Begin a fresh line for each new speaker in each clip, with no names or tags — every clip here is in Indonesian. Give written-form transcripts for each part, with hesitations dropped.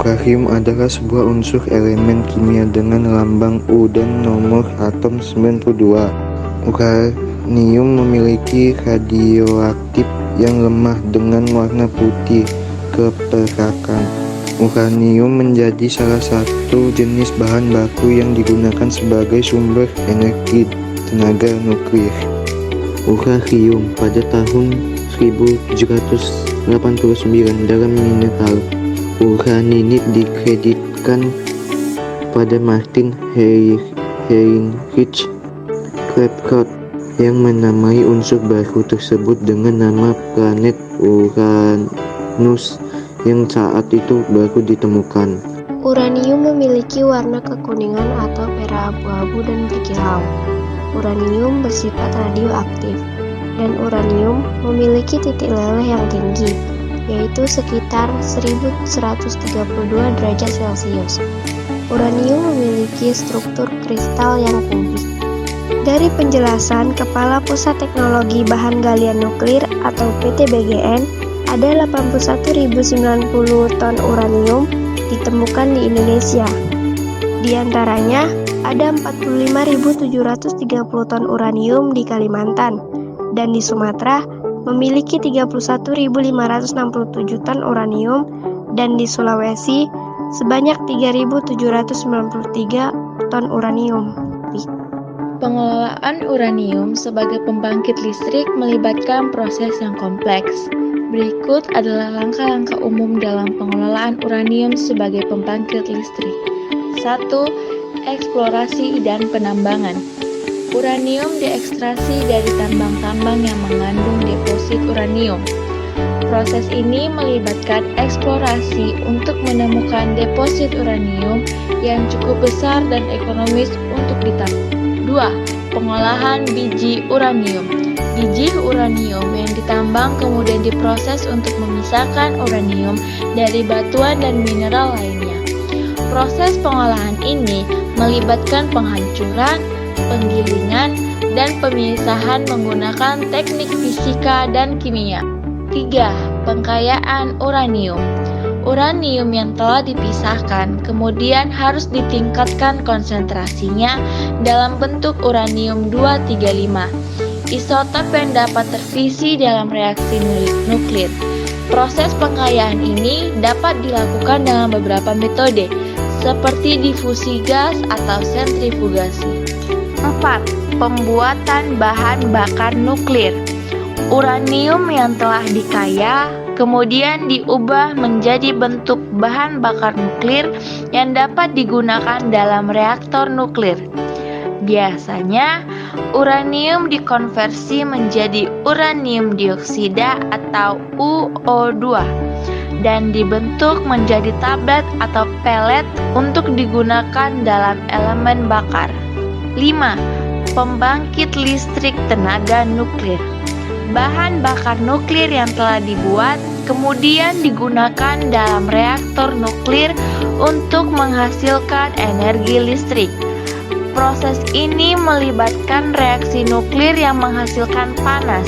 Uranium adalah sebuah unsur elemen kimia dengan lambang U dan nomor atom 92. Uranium memiliki radioaktif yang lemah dengan warna putih keperakan. Uranium menjadi salah satu jenis bahan baku yang digunakan sebagai sumber energi tenaga nuklir. Uranium pada tahun 1789 dalam mineral uraninit dikreditkan pada Martin Heinrich Klaproth yang menamai unsur baru tersebut dengan nama planet Uranus yang saat itu baru ditemukan.
Uranium memiliki warna kekuningan atau merah abu-abu dan berkilau. Uranium bersifat radioaktif, dan uranium memiliki titik leleh yang tinggi, yaitu sekitar 1132 derajat Celcius. Uranium memiliki struktur kristal yang kubik. Dari penjelasan Kepala Pusat Teknologi Bahan Galian Nuklir atau PTBGN, ada 81.090 ton uranium ditemukan di Indonesia. Di antaranya, ada 45.730 ton uranium di Kalimantan, dan di Sumatera memiliki 31.567 ton uranium, dan di Sulawesi sebanyak 3.793 ton uranium.
Pengelolaan uranium sebagai pembangkit listrik melibatkan proses yang kompleks. Berikut adalah langkah-langkah umum dalam pengelolaan uranium sebagai pembangkit listrik. 1. Eksplorasi dan penambangan. Uranium diekstrasi dari tambang-tambang yang mengandung deposit uranium. Proses ini melibatkan eksplorasi untuk menemukan deposit uranium yang cukup besar dan ekonomis untuk ditambang. 2. Pengolahan biji uranium. Biji uranium yang ditambang kemudian diproses untuk memisahkan uranium dari batuan dan mineral lainnya. Proses pengolahan ini melibatkan penghancuran, penggilingan, dan pemisahan menggunakan teknik fisika dan kimia. 3. Pengkayaan uranium. Uranium yang telah dipisahkan kemudian harus ditingkatkan konsentrasinya dalam bentuk uranium-235, isotop yang dapat terfisi dalam reaksi nuklir. Proses pengkayaan ini dapat dilakukan dengan beberapa metode, seperti difusi gas atau sentrifugasi. 4. Pembuatan bahan bakar nuklir. Uranium yang telah dikaya kemudian diubah menjadi bentuk bahan bakar nuklir yang dapat digunakan dalam reaktor nuklir. Biasanya, uranium dikonversi menjadi uranium dioksida atau UO2 dan dibentuk menjadi tablet atau pelet untuk digunakan dalam elemen bakar. 5. Pembangkit listrik tenaga nuklir. Bahan bakar nuklir yang telah dibuat kemudian digunakan dalam reaktor nuklir untuk menghasilkan energi listrik. Proses ini melibatkan reaksi nuklir yang menghasilkan panas,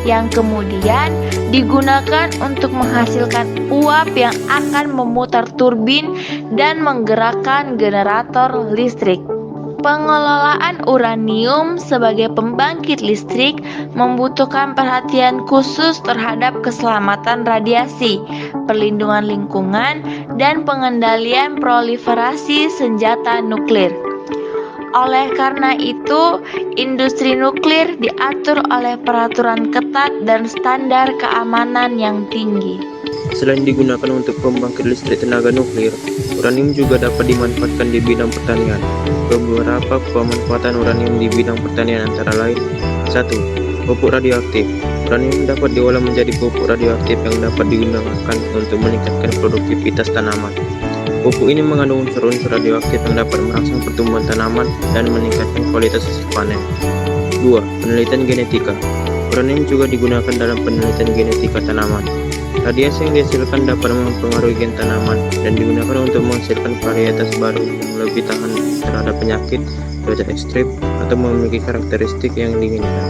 yang kemudian digunakan untuk menghasilkan uap yang akan memutar turbin dan menggerakkan generator listrik. Pengelolaan uranium sebagai pembangkit listrik membutuhkan perhatian khusus terhadap keselamatan radiasi, perlindungan lingkungan, dan pengendalian proliferasi senjata nuklir. Oleh karena itu, industri nuklir diatur oleh peraturan ketat dan standar keamanan yang tinggi.
Selain digunakan untuk pembangkit listrik tenaga nuklir, uranium juga dapat dimanfaatkan di bidang pertanian. Beberapa pemanfaatan uranium di bidang pertanian antara lain: 1. Pupuk radioaktif. Uranium dapat diolah menjadi pupuk radioaktif yang dapat digunakan untuk meningkatkan produktivitas tanaman. Pupuk ini mengandung unsur-unsur radioaktif yang dapat merangsang pertumbuhan tanaman dan meningkatkan kualitas hasil panen. 2. Penelitian genetika. Uranium juga digunakan dalam penelitian genetika tanaman. Radiasi yang dihasilkan dapat mempengaruhi gen tanaman dan digunakan untuk menghasilkan varietas baru yang lebih tahan terhadap penyakit, cuaca ekstrim, atau memiliki karakteristik yang diinginkan.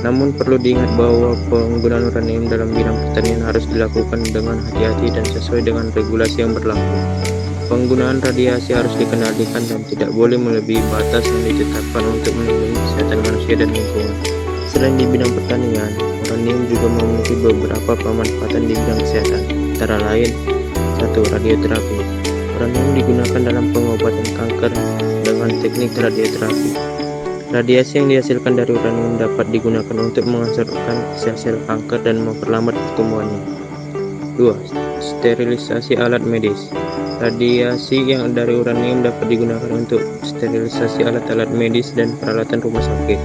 Namun perlu diingat bahwa penggunaan uranium dalam bidang pertanian harus dilakukan dengan hati-hati dan sesuai dengan regulasi yang berlaku. Penggunaan radiasi harus dikendalikan dan tidak boleh melebihi batas yang ditetapkan untuk melindungi kesehatan manusia dan lingkungan. Selain di bidang pertanian, uranium juga memiliki beberapa pemanfaatan di bidang kesehatan, antara lain 1. Radioterapi. Uranium digunakan dalam pengobatan kanker dengan teknik radioterapi. Radiasi yang dihasilkan dari uranium dapat digunakan untuk menghancurkan sel-sel kanker dan memperlambat pertumbuhannya. 2. Sterilisasi alat medis. Radiasi yang dari uranium dapat digunakan untuk sterilisasi alat-alat medis dan peralatan rumah sakit.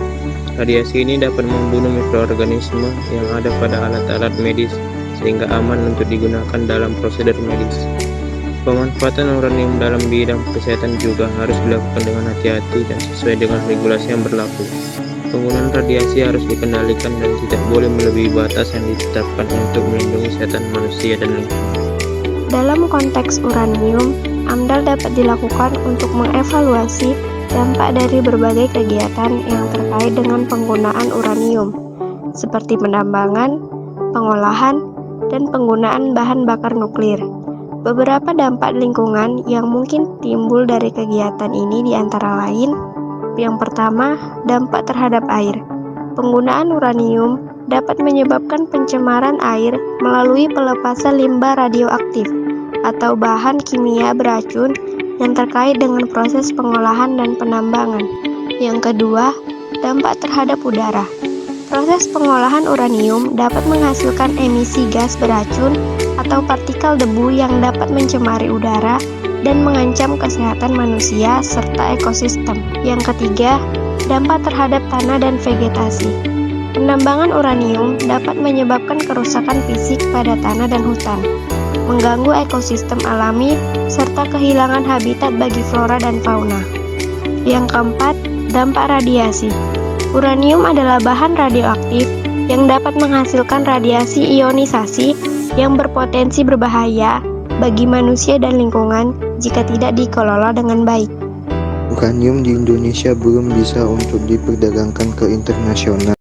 Radiasi ini dapat membunuh mikroorganisme yang ada pada alat-alat medis sehingga aman untuk digunakan dalam prosedur medis. Pemanfaatan uranium dalam bidang kesehatan juga harus dilakukan dengan hati-hati dan sesuai dengan regulasi yang berlaku. Penggunaan radiasi harus dikendalikan dan tidak boleh melebihi batas yang ditetapkan untuk melindungi kesehatan manusia dan lingkungan.
Dalam konteks uranium, AMDAL dapat dilakukan untuk mengevaluasi dampak dari berbagai kegiatan yang terkait dengan penggunaan uranium, seperti penambangan, pengolahan, dan penggunaan bahan bakar nuklir. Beberapa dampak lingkungan yang mungkin timbul dari kegiatan ini diantara lain: yang pertama, dampak terhadap air. Penggunaan uranium dapat menyebabkan pencemaran air melalui pelepasan limbah radioaktif atau bahan kimia beracun yang terkait dengan proses pengolahan dan penambangan. Yang kedua, dampak terhadap udara. Proses pengolahan uranium dapat menghasilkan emisi gas beracun atau partikel debu yang dapat mencemari udara dan mengancam kesehatan manusia serta ekosistem. Yang ketiga, dampak terhadap tanah dan vegetasi. Penambangan uranium dapat menyebabkan kerusakan fisik pada tanah dan hutan, mengganggu ekosistem alami, serta kehilangan habitat bagi flora dan fauna. Yang keempat, dampak radiasi. Uranium adalah bahan radioaktif yang dapat menghasilkan radiasi ionisasi yang berpotensi berbahaya bagi manusia dan lingkungan jika tidak dikelola dengan baik.
Uranium di Indonesia belum bisa untuk diperdagangkan ke internasional.